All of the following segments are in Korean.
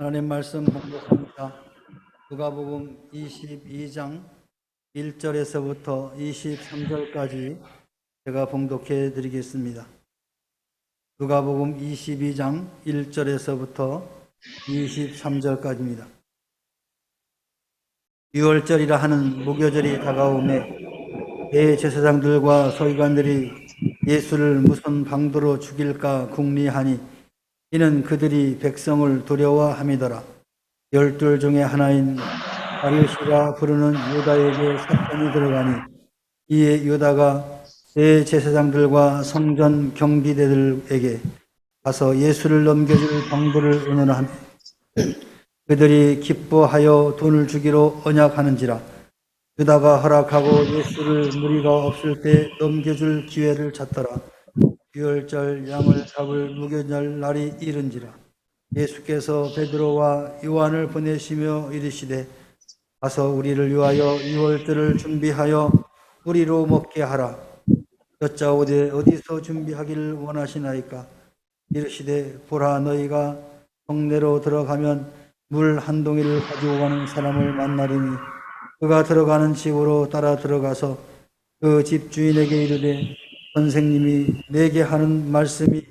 하나님 말씀 봉독합니다. 누가복음 22장 1절에서부터 23절까지 제가 봉독해 드리겠습니다. 누가복음 22장 1절에서부터 23절까지입니다. 유월절이라 하는 무교절이 다가오매 대제사장들과 서기관들이 예수를 무슨 방도로 죽일까 궁리하니 이는 그들이 백성을 두려워함이더라. 12 중에 하나인 가룟시라 부르는 유다에게 사건이 들어가니 이에 유다가 대제사장들과 성전 경비대들에게 가서 예수를 넘겨줄 방도를 의논하며 그들이 기뻐하여 돈을 주기로 언약하는지라. 유다가 허락하고 예수를 무리가 없을 때 넘겨줄 기회를 찾더라. 유월절 양을 잡을 무교절 날이 이른지라. 예수께서 베드로와 요한을 보내시며 이르시되 가서 우리를 위하여 유월절을 준비하여 우리로 먹게 하라. 여짜오되 어디서 준비하기를 원하시나이까? 이르시되 보라, 너희가 성내로 들어가면 물 한 동이를 가지고 가는 사람을 만나리니 그가 들어가는 집으로 따라 들어가서 그 집 주인에게 이르되 선생님이 내게 하는 말씀이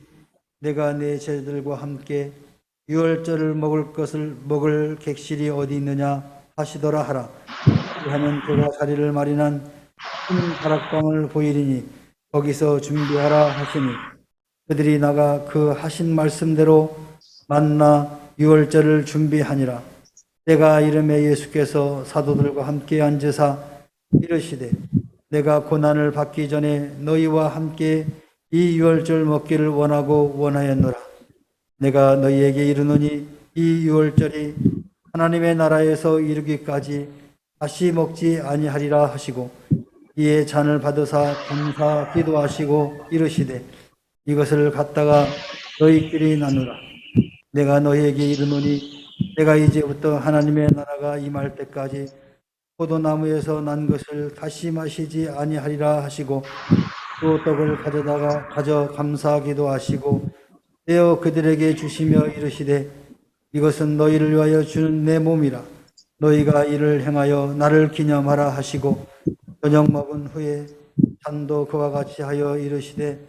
내가 내 제자들과 함께 유월절을 먹을 것을 먹을 객실이 어디 있느냐 하시더라 하라. 하면 그가 자리를 마련한 큰 다락방을 보이리니 거기서 준비하라 하시니 그들이 나가 그 하신 말씀대로 만나 유월절을 준비하니라. 때가 이름에 예수께서 사도들과 함께 앉으사 이르시되 내가 고난을 받기 전에 너희와 함께 이 유월절 먹기를 원하고 원하였노라. 내가 너희에게 이르노니 이 유월절이 하나님의 나라에서 이르기까지 다시 먹지 아니하리라 하시고 이에 잔을 받으사 감사 기도하시고 이르시되 이것을 갖다가 너희끼리 나누라. 내가 너희에게 이르노니 내가 이제부터 하나님의 나라가 임할 때까지 포도나무에서 난 것을 다시 마시지 아니하리라 하시고 또 떡을 가져 감사 기도하시고 떼어 그들에게 주시며 이르시되 이것은 너희를 위하여 주는 내 몸이라. 너희가 이를 행하여 나를 기념하라 하시고 저녁 먹은 후에 잔도 그와 같이 하여 이르시되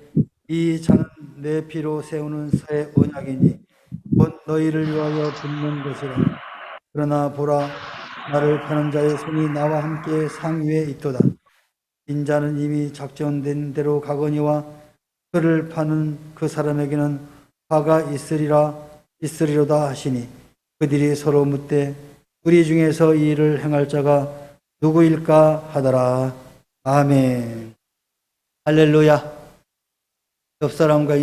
이 잔은 내 피로 세우는 새 언약이니 곧 너희를 위하여 붓는 것이라. 그러나 보라, 나를 파는 자의 손이 나와 함께 상위에 있도다. 인자는 이미 작정된 대로 가거니와 그를 파는 그 사람에게는 화가 있으리로다 하시니 그들이 서로 묻되 우리 중에서 이 일을 행할 자가 누구일까 하더라. 아멘. 할렐루야. 옆 사람과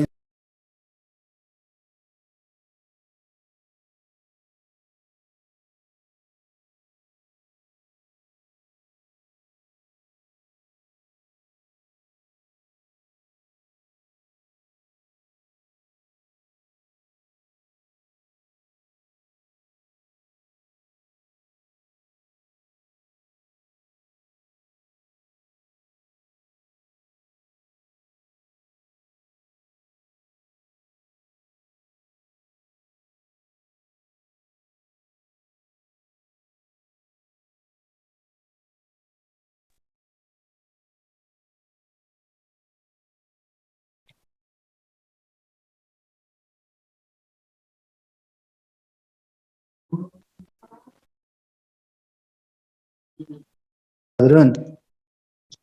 들은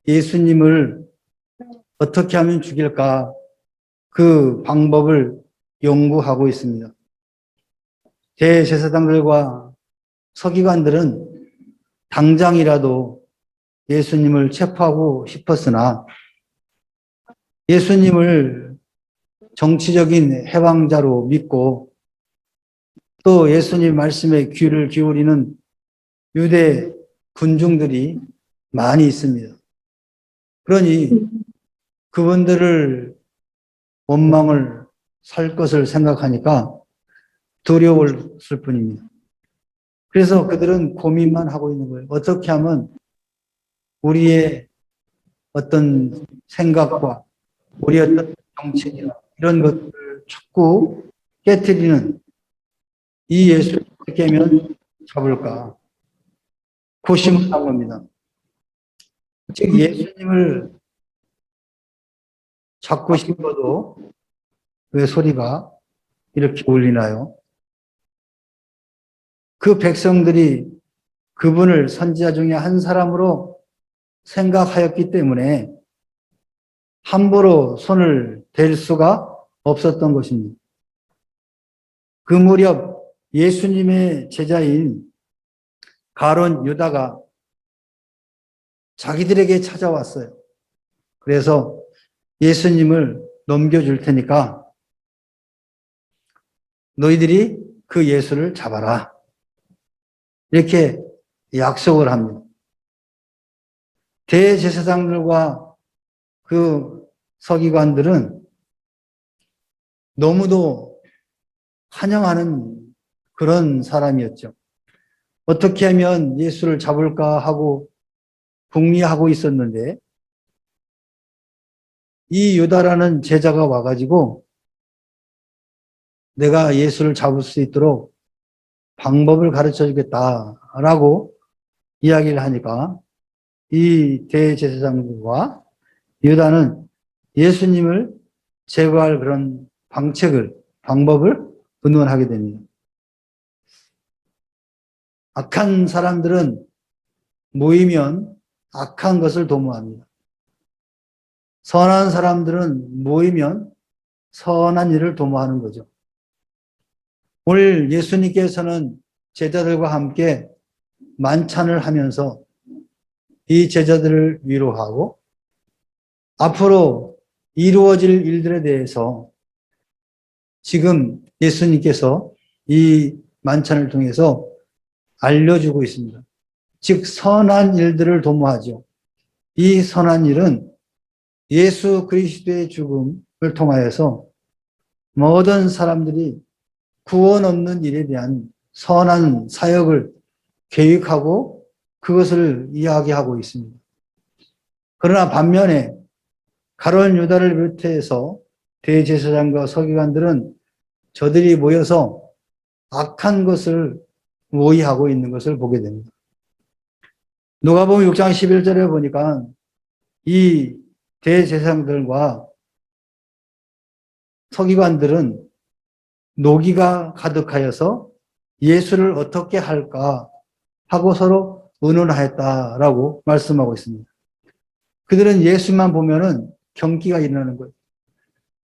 예수님을 어떻게 하면 죽일까 그 방법을 연구하고 있습니다. 대제사장들과 서기관들은 당장이라도 예수님을 체포하고 싶었으나 예수님을 정치적인 해방자로 믿고 또 예수님 말씀에 귀를 기울이는 유대 군중들이 많이 있습니다. 그러니 그분들을 원망을 살 것을 생각하니까 두려웠을 뿐입니다. 그래서 그들은 고민만 하고 있는 거예요. 어떻게 하면 우리의 어떤 생각과 우리의 어떤 정책이나 이런 것들을 자꾸 깨트리는 이 예수를 어떻게 하면 잡을까? 고심을 한 겁니다. 즉, 예수님을 잡고 싶어도 왜 소리가 이렇게 울리나요? 그 백성들이 그분을 선지자 중에 한 사람으로 생각하였기 때문에 함부로 손을 댈 수가 없었던 것입니다. 그 무렵 예수님의 제자인 가룟 유다가 자기들에게 찾아왔어요. 그래서 예수님을 넘겨줄 테니까 너희들이 그 예수를 잡아라. 이렇게 약속을 합니다. 대제사장들과 그 서기관들은 너무도 환영하는 그런 사람이었죠. 어떻게 하면 예수를 잡을까 하고 궁리하고 있었는데 이 유다라는 제자가 와가지고 내가 예수를 잡을 수 있도록 방법을 가르쳐 주겠다라고 이야기를 하니까 이 대제사장들과 유다는 예수님을 제거할 그런 방법을 의논하게 됩니다. 악한 사람들은 모이면 악한 것을 도모합니다. 선한 사람들은 모이면 선한 일을 도모하는 거죠. 오늘 예수님께서는 제자들과 함께 만찬을 하면서 이 제자들을 위로하고 앞으로 이루어질 일들에 대해서 지금 예수님께서 이 만찬을 통해서 알려주고 있습니다. 즉 선한 일들을 도모하죠. 이 선한 일은 예수 그리스도의 죽음을 통하여서 모든 사람들이 구원 없는 일에 대한 선한 사역을 계획하고 그것을 이야기하고 있습니다. 그러나 반면에 가룟 유다를 비롯해서 대제사장과 서기관들은 저들이 모여서 악한 것을 모의하고 있는 것을 보게 됩니다. 누가복음 6장 11절에 보니까 이 대제사장들과 서기관들은 노기가 가득하여서 예수를 어떻게 할까 하고 서로 의논하였다라고 말씀하고 있습니다. 그들은 예수만 보면은 경기가 일어나는 거예요.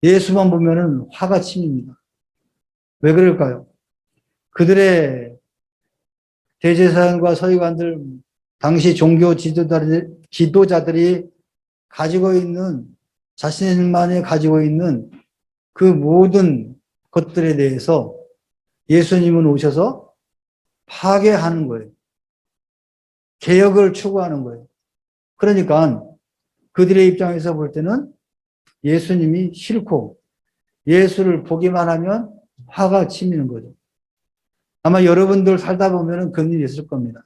예수만 보면은 화가 치밉니다. 왜 그럴까요? 그들의 대제사장과 서기관들, 당시 종교 지도자들이 가지고 있는, 자신만이 가지고 있는 그 모든 것들에 대해서 예수님은 오셔서 파괴하는 거예요. 개혁을 추구하는 거예요. 그러니까 그들의 입장에서 볼 때는 예수님이 싫고 예수를 보기만 하면 화가 치미는 거죠. 아마 여러분들 살다 보면은 그런 일이 있을 겁니다.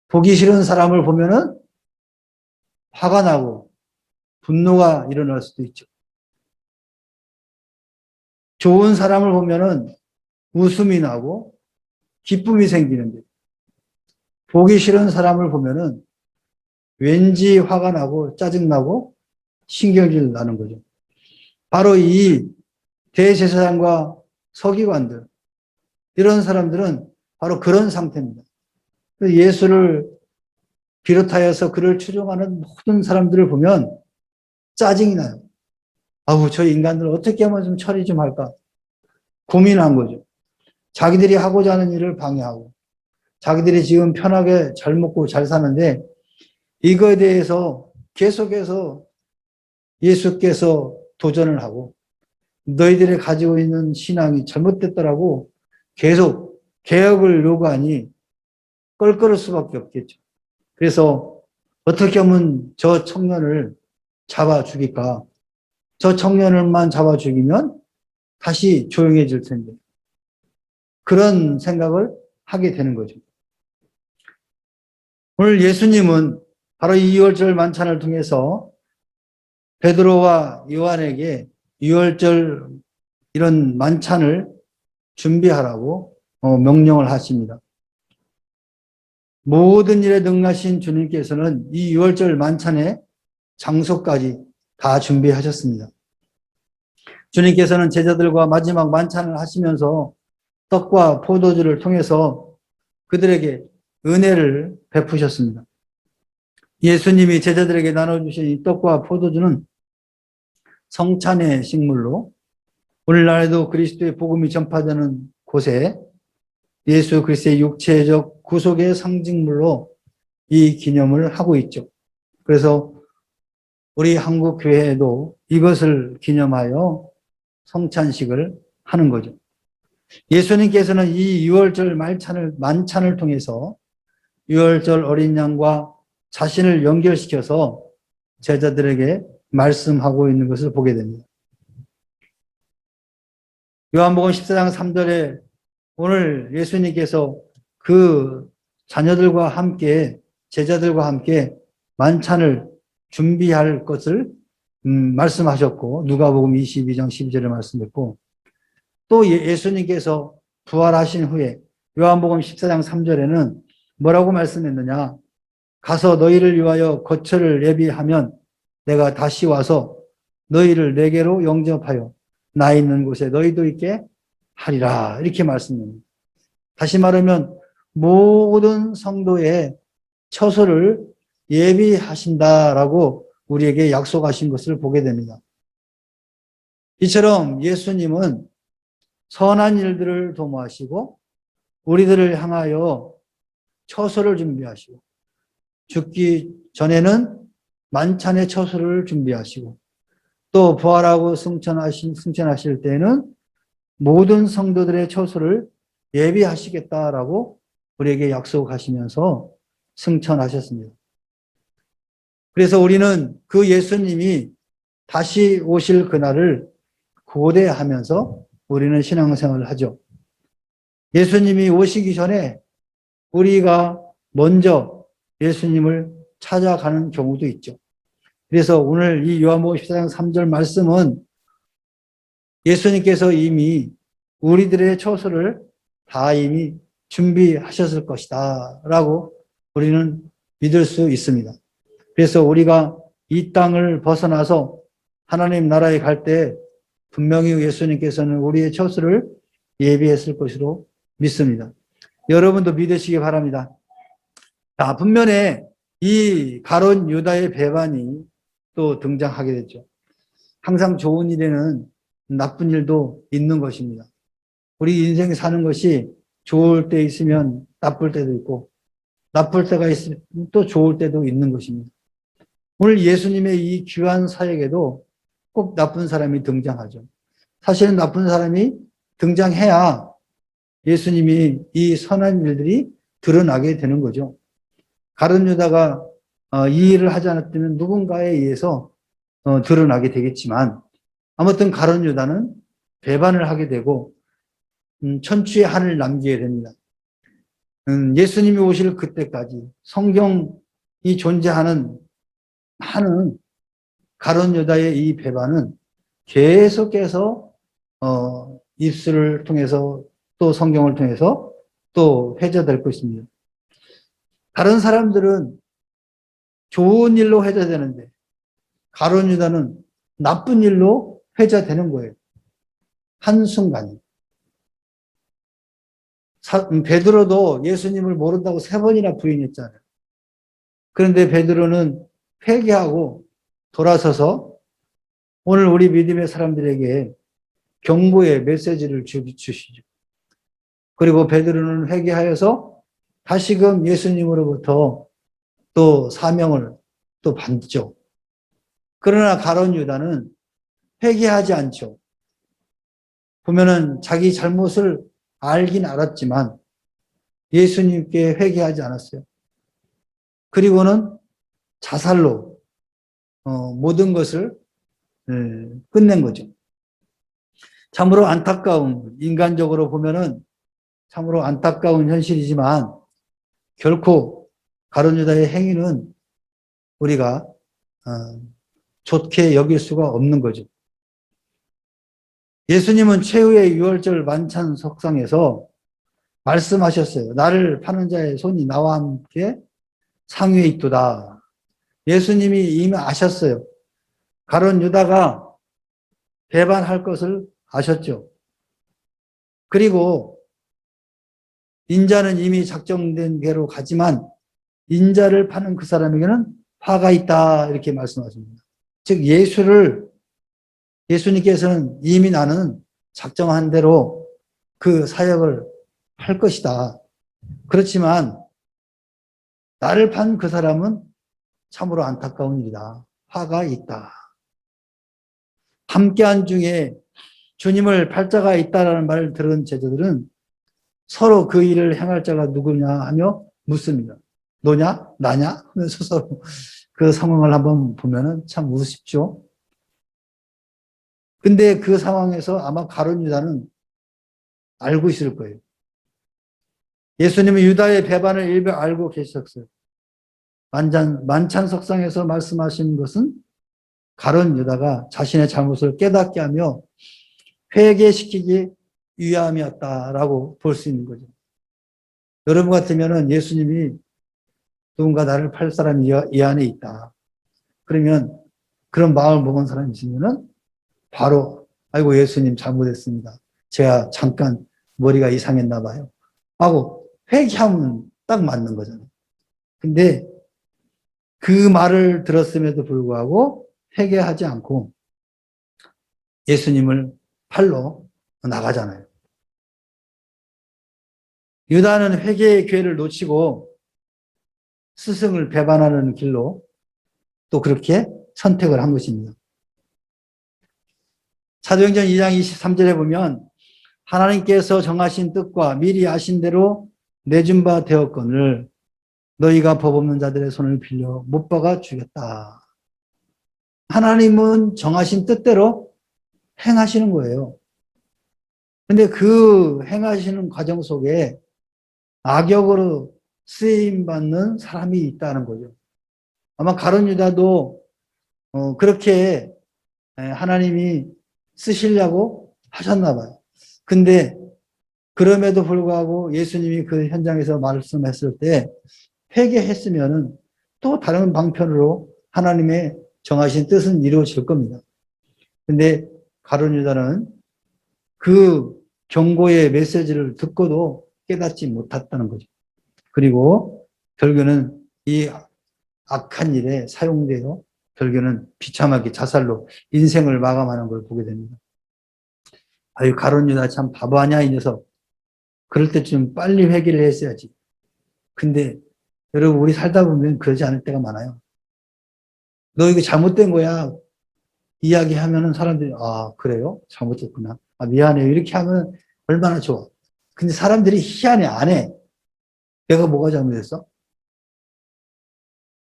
보기 싫은 사람을 보면은 화가 나고 분노가 일어날 수도 있죠. 좋은 사람을 보면은 웃음이 나고 기쁨이 생기는데 보기 싫은 사람을 보면은 왠지 화가 나고 짜증나고 신경질 나는 거죠. 바로 이 대제사장과 서기관들, 이런 사람들은 바로 그런 상태입니다. 예수를 비롯하여서 그를 추종하는 모든 사람들을 보면 짜증이 나요. 아우, 저 인간들 어떻게 하면 좀 처리 좀 할까? 고민한 거죠. 자기들이 하고자 하는 일을 방해하고, 자기들이 지금 편하게 잘 먹고 잘 사는데, 이거에 대해서 계속해서 예수께서 도전을 하고, 너희들이 가지고 있는 신앙이 잘못됐더라고 계속 개혁을 요구하니 껄끄러울 수밖에 없겠죠. 그래서 어떻게 하면 저 청년을 잡아 죽일까? 저 청년을만 잡아 죽이면 다시 조용해질 텐데. 그런 생각을 하게 되는 거죠. 오늘 예수님은 바로 이 유월절 만찬을 통해서 베드로와 요한에게 유월절 이런 만찬을 준비하라고 명령을 하십니다. 모든 일에 능하신 주님께서는 이 유월절 만찬의 장소까지 다 준비하셨습니다. 주님께서는 제자들과 마지막 만찬을 하시면서 떡과 포도주를 통해서 그들에게 은혜를 베푸셨습니다. 예수님이 제자들에게 나눠주신 이 떡과 포도주는 성찬의 식물로 오늘날에도 그리스도의 복음이 전파되는 곳에 예수 그리스도의 육체적 구속의 상징물로 이 기념을 하고 있죠. 그래서 우리 한국 교회에도 이것을 기념하여 성찬식을 하는 거죠. 예수님께서는 이 유월절 만찬을 통해서 유월절 어린 양과 자신을 연결시켜서 제자들에게 말씀하고 있는 것을 보게 됩니다. 요한복음 14장 3절에 오늘 예수님께서 그 자녀들과 함께 제자들과 함께 만찬을 준비할 것을 말씀하셨고 누가복음 22장 12절에 말씀했고 또 예수님께서 부활하신 후에 요한복음 14장 3절에는 뭐라고 말씀했느냐? 가서 너희를 위하여 거처를 예비하면 내가 다시 와서 너희를 내게로 영접하여 나 있는 곳에 너희도 있게 하리라. 이렇게 말씀합니다. 다시 말하면 모든 성도의 처소를 예비하신다라고 우리에게 약속하신 것을 보게 됩니다. 이처럼 예수님은 선한 일들을 도모하시고 우리들을 향하여 처소를 준비하시고 죽기 전에는 만찬의 처소를 준비하시고 또 부활하고 승천하실 때에는 모든 성도들의 처소를 예비하시겠다라고 우리에게 약속하시면서 승천하셨습니다. 그래서 우리는 그 예수님이 다시 오실 그날을 고대하면서 우리는 신앙생활을 하죠. 예수님이 오시기 전에 우리가 먼저 예수님을 찾아가는 경우도 있죠. 그래서 오늘 이 요한복음 14장 3절 말씀은 예수님께서 이미 우리들의 처소를 다 이미 준비하셨을 것이다 라고 우리는 믿을 수 있습니다. 그래서 우리가 이 땅을 벗어나서 하나님 나라에 갈 때 분명히 예수님께서는 우리의 처소를 예비했을 것으로 믿습니다. 여러분도 믿으시기 바랍니다. 자, 분면에 이 가룟 유다의 배반이 또 등장하게 됐죠. 항상 좋은 일에는 나쁜 일도 있는 것입니다. 우리 인생 사는 것이 좋을 때 있으면 나쁠 때도 있고 나쁠 때가 있으면 또 좋을 때도 있는 것입니다. 오늘 예수님의 이 귀한 사역에도 꼭 나쁜 사람이 등장하죠. 사실은 나쁜 사람이 등장해야 예수님이 이 선한 일들이 드러나게 되는 거죠. 가룟 유다가 이 일을 하지 않았다면 누군가에 의해서 드러나게 되겠지만 아무튼 가룟 유다는 배반을 하게 되고 천추의 한을 남기게 됩니다. 예수님이 오실 그때까지 성경이 존재하는 많은 가룟 유다의 이 배반은 계속해서 입술을 통해서 또 성경을 통해서 또 회자될 것입니다. 다른 사람들은 좋은 일로 회자되는데 가룟 유다는 나쁜 일로 회자되는 거예요. 한순간에. 베드로도 예수님을 모른다고 3번이나 부인했잖아요. 그런데 베드로는 회개하고 돌아서서 오늘 우리 믿음의 사람들에게 경고의 메시지를 주시죠. 그리고 베드로는 회개하여서 다시금 예수님으로부터 또 사명을 또 받죠. 그러나 가룟 유다는 회개하지 않죠. 보면은 자기 잘못을 알긴 알았지만 예수님께 회개하지 않았어요. 그리고는 자살로 모든 것을 끝낸 거죠. 참으로 안타까운, 인간적으로 보면은 참으로 안타까운 현실이지만 결코 가룟 유다의 행위는 우리가 좋게 여길 수가 없는 거죠. 예수님은 최후의 유월절 만찬 석상에서 말씀하셨어요. 나를 파는 자의 손이 나와 함께 상위에 있도다. 예수님이 이미 아셨어요. 가룟 유다가 배반할 것을 아셨죠. 그리고 인자는 이미 작정된 대로 가지만 인자를 파는 그 사람에게는 화가 있다 이렇게 말씀하십니다. 즉 예수님께서는 이미 나는 작정한 대로 그 사역을 할 것이다. 그렇지만 나를 판 그 사람은 참으로 안타까운 일이다. 화가 있다. 함께한 중에 주님을 팔자가 있다라는 말을 들은 제자들은 서로 그 일을 행할 자가 누구냐 하며 묻습니다. 너냐? 나냐? 하면서 서로 그 상황을 한번 보면은 참 우습죠. 근데 그 상황에서 아마 가룟 유다는 알고 있을 거예요. 예수님은 유다의 배반을 일부 알고 계셨어요. 만찬석상에서 말씀하신 것은 가룟 유다가 자신의 잘못을 깨닫게 하며 회개시키기 위함이었다라고 볼 수 있는 거죠. 여러분 같으면은 예수님이 누군가 나를 팔 사람이 이 안에 있다. 그러면 그런 마음을 먹은 사람이 있으면은 바로 아이고 예수님 잘못했습니다. 제가 잠깐 머리가 이상했나 봐요. 하고 회개하면 딱 맞는 거잖아요. 근데 그 말을 들었음에도 불구하고 회개하지 않고 예수님을 팔러 나가잖아요. 유다는 회개의 기회를 놓치고 스승을 배반하는 길로 또 그렇게 선택을 한 것입니다. 사도행전 2장 23절에 보면 하나님께서 정하신 뜻과 미리 아신 대로 내준 바 되었거늘 너희가 법 없는 자들의 손을 빌려 못 박아 죽였다. 하나님은 정하신 뜻대로 행하시는 거예요. 근데 그 행하시는 과정 속에 악역으로 쓰임받는 사람이 있다는 거죠. 아마 가룟 유다도 그렇게 하나님이 쓰시려고 하셨나 봐요. 근데 그럼에도 불구하고 예수님이 그 현장에서 말씀했을 때 회개했으면은 또 다른 방편으로 하나님의 정하신 뜻은 이루어질 겁니다. 근데 가룟 유다는 그 경고의 메시지를 듣고도 깨닫지 못했다는 거죠. 그리고 결국에는 이 악한 일에 사용되어 결국에는 비참하게 자살로 인생을 마감하는 걸 보게 됩니다. 아유, 가룟 유다 참 바보 아니야, 이 녀석. 그럴 때쯤 빨리 회개를 했어야지. 근데 여러분, 우리 살다 보면 그러지 않을 때가 많아요. 너 이거 잘못된 거야. 이야기하면은 사람들이, 아, 그래요? 잘못했구나. 아, 미안해요. 이렇게 하면 얼마나 좋아. 근데 사람들이 희한해, 안 해. 내가 뭐가 잘못했어?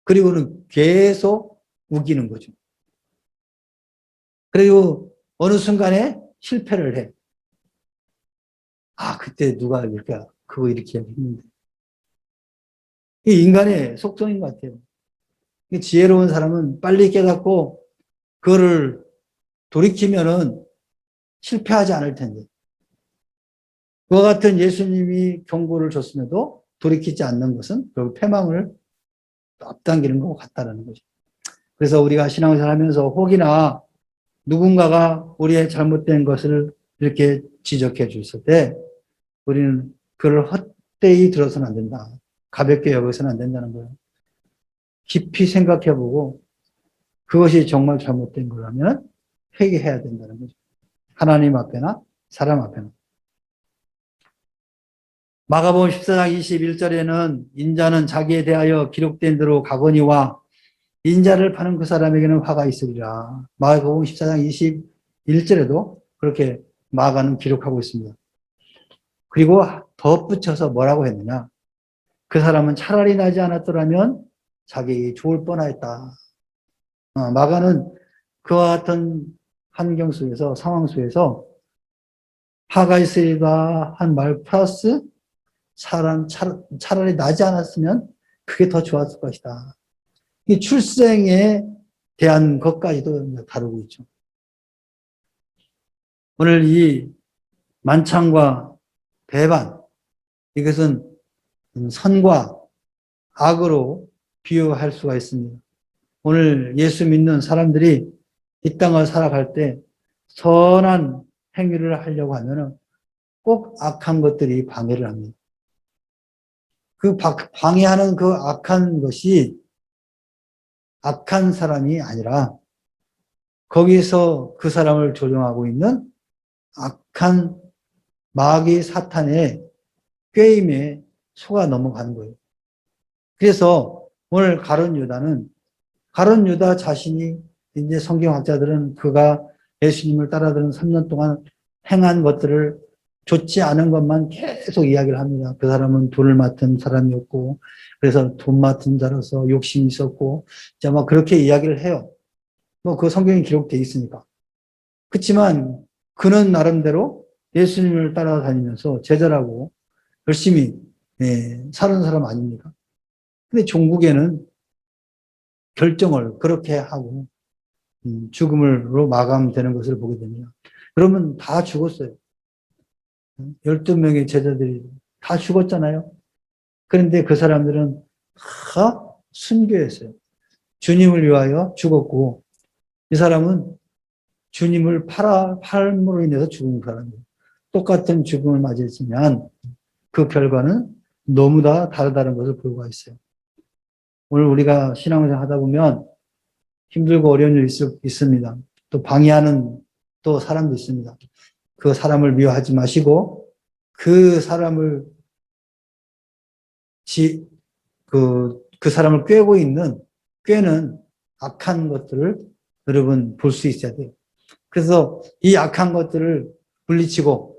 그리고는 계속 우기는 거죠. 그리고 어느 순간에 실패를 해. 아, 그때 누가 이렇게, 그거 이렇게 했는데. 이 인간의 속성인 것 같아요. 지혜로운 사람은 빨리 깨닫고, 그거를 돌이키면은 실패하지 않을 텐데. 그와 같은 예수님이 경고를 줬음에도 돌이키지 않는 것은 결국 패망을 앞당기는 것 같다는 거죠. 그래서 우리가 신앙생활 하면서 혹이나 누군가가 우리의 잘못된 것을 이렇게 지적해 줬을 때 우리는 그를 헛되이 들어서는 안 된다. 가볍게 여기서는 안 된다는 거예요. 깊이 생각해 보고 그것이 정말 잘못된 거라면 회개해야 된다는 거죠. 하나님 앞에나 사람 앞에나. 마가복음 14장 21절에는 인자는 자기에 대하여 기록된 대로 가거니와 인자를 파는 그 사람에게는 화가 있으리라. 마가복음 14장 21절에도 그렇게 마가는 기록하고 있습니다. 그리고 덧붙여서 뭐라고 했느냐. 그 사람은 차라리 나지 않았더라면 자기에게 죽을 뻔하였다. 마가는 그와 같은 환경 속에서 상황 속에서 화가 있으리다 한 말 플러스 차라리 나지 않았으면 그게 더 좋았을 것이다. 이 출생에 대한 것까지도 다루고 있죠. 오늘 이 만찬과 배반, 이것은 선과 악으로 비유할 수가 있습니다. 오늘 예수 믿는 사람들이 이 땅을 살아갈 때 선한 행위를 하려고 하면은 꼭 악한 것들이 방해를 합니다. 그 방해하는 그 악한 것이 악한 사람이 아니라 거기서 그 사람을 조종하고 있는 악한 마귀 사탄의 꾀임에 속아 넘어가는 거예요. 그래서 오늘 가룟 유다 자신이 이제 성경학자들은 그가 예수님을 따라들은 3년 동안 행한 것들을 좋지 않은 것만 계속 이야기를 합니다. 그 사람은 돈을 맡은 사람이었고, 그래서 돈 맡은 자로서 욕심이 있었고, 이제 막 그렇게 이야기를 해요. 뭐 그 성경에 기록되어 있으니까. 그렇지만 그는 나름대로 예수님을 따라다니면서 제자라고 열심히 사는 사람 아닙니까? 근데 종국에는 결정을 그렇게 하고 죽음으로 마감되는 것을 보게 됩니다. 그러면 다 죽었어요. 12명의 제자들이 다 죽었잖아요. 그런데 그 사람들은 다 순교했어요. 주님을 위하여 죽었고, 이 사람은 주님을 팔므로 인해서 죽은 사람이에요. 똑같은 죽음을 맞이했지만 그 결과는 너무 다 다르다는 것을 볼 수가 있어요. 오늘 우리가 신앙생활 하다 보면 힘들고 어려운 일이 있습니다. 또 방해하는 또 사람도 있습니다. 그 사람을 미워하지 마시고 그 사람을 그 사람을 꾀는 악한 것들을 여러분 볼 수 있어야 돼요. 그래서 이 악한 것들을 물리치고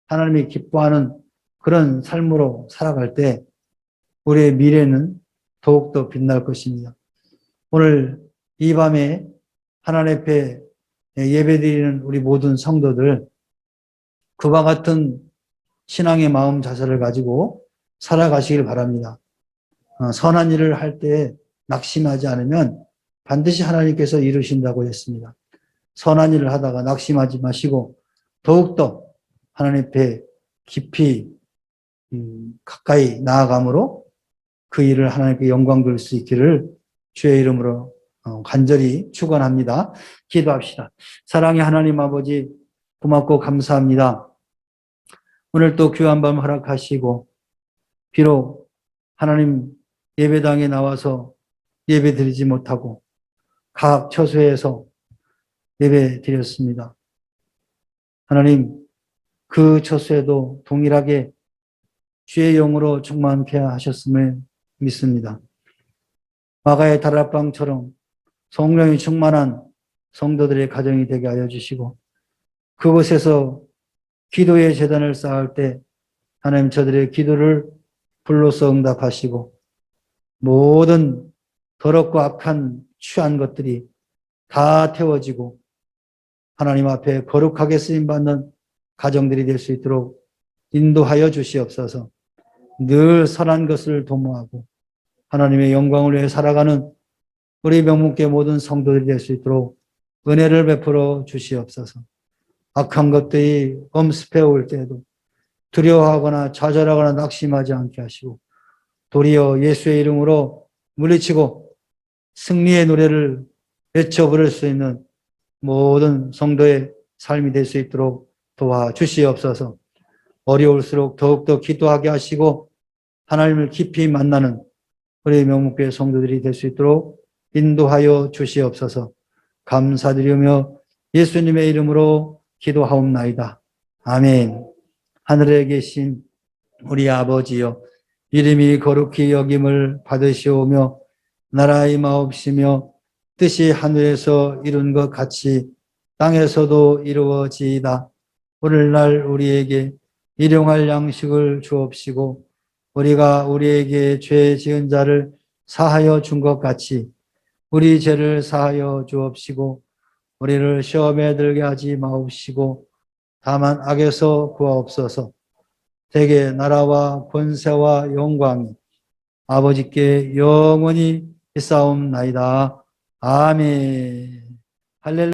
하나님이 기뻐하는 그런 삶으로 살아갈 때 우리의 미래는 더욱더 빛날 것입니다. 오늘 이 밤에 하나님 앞에 예배드리는 우리 모든 성도들 그와 같은 신앙의 마음 자세를 가지고 살아가시길 바랍니다. 선한 일을 할 때 낙심하지 않으면 반드시 하나님께서 이루신다고 했습니다. 선한 일을 하다가 낙심하지 마시고 더욱더 하나님 앞에 깊이 가까이 나아감으로 그 일을 하나님께 영광 돌릴 수 있기를 주의 이름으로 간절히 축원합니다. 기도합시다. 사랑의 하나님 아버지 고맙고 감사합니다. 오늘 또 귀한 밤 허락하시고 비록 하나님 예배당에 나와서 예배 드리지 못하고 각 처소에서 예배 드렸습니다. 하나님 그 처소에도 동일하게 주의 영으로 충만케 하셨음을 믿습니다. 마가의 다락방처럼 성령이 충만한 성도들의 가정이 되게 하여 주시고 그곳에서 기도의 제단을 쌓을 때 하나님 저들의 기도를 불로서 응답하시고 모든 더럽고 악한 취한 것들이 다 태워지고 하나님 앞에 거룩하게 쓰임받는 가정들이 될 수 있도록 인도하여 주시옵소서. 늘 선한 것을 도모하고 하나님의 영광을 위해 살아가는 우리 명문계 모든 성도들이 될 수 있도록 은혜를 베풀어 주시옵소서. 악한 것들이 엄습해 올 때에도 두려워하거나 좌절하거나 낙심하지 않게 하시고 도리어 예수의 이름으로 물리치고 승리의 노래를 외쳐 부를 수 있는 모든 성도의 삶이 될 수 있도록 도와주시옵소서. 어려울수록 더욱더 기도하게 하시고 하나님을 깊이 만나는 우리 명목교회 성도들이 될 수 있도록 인도하여 주시옵소서. 감사드리며 예수님의 이름으로 기도하옵나이다. 아멘. 하늘에 계신 우리 아버지여 이름이 거룩히 여김을 받으시오며 나라의 마옵시며 뜻이 하늘에서 이룬 것 같이 땅에서도 이루어지이다. 오늘날 우리에게 일용할 양식을 주옵시고 우리가 우리에게 죄 지은 자를 사하여 준 것 같이 우리 죄를 사하여 주옵시고 우리를 시험에 들게 하지 마옵시고 다만 악에서 구하옵소서. 대개 나라와 권세와 영광이 아버지께 영원히 있사옵나이다. 아멘. 할렐루야.